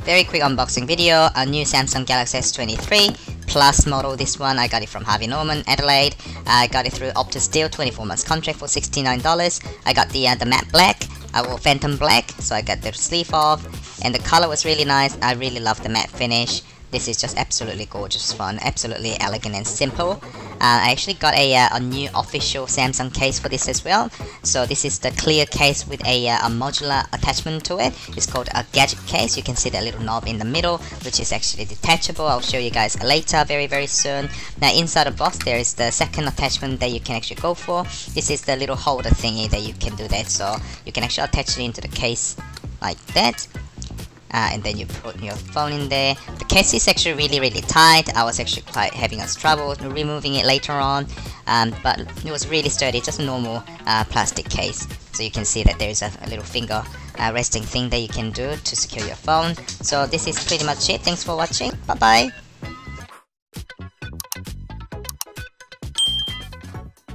Very quick unboxing video. A new Samsung Galaxy S23 Plus model. This one I got it from Harvey Norman, Adelaide. I got it through OPTUS deal, 24 months contract for $69. I got the matte black, or phantom black, so I got the sleeve off, and the color was really nice. I really love the matte finish. This is just absolutely gorgeous fun, absolutely elegant and simple. I actually got a new official Samsung case for this as well. So this is the clear case with a modular attachment to it. It's called a gadget case. You can see that little knob in the middle, which is actually detachable. I'll show you guys later, very soon. Now inside the box there is the second attachment that you can actually go for. This is the little holder thingy that you can do that, so you can actually attach it into the case like that. And then you put your phone in there. The case is actually really tight. I was actually quite having a trouble removing it later on, but it was really sturdy, just a normal plastic case. So you can see that there is a little finger resting thing that you can do to secure your phone. So this is pretty much it. Thanks for watching. Bye bye.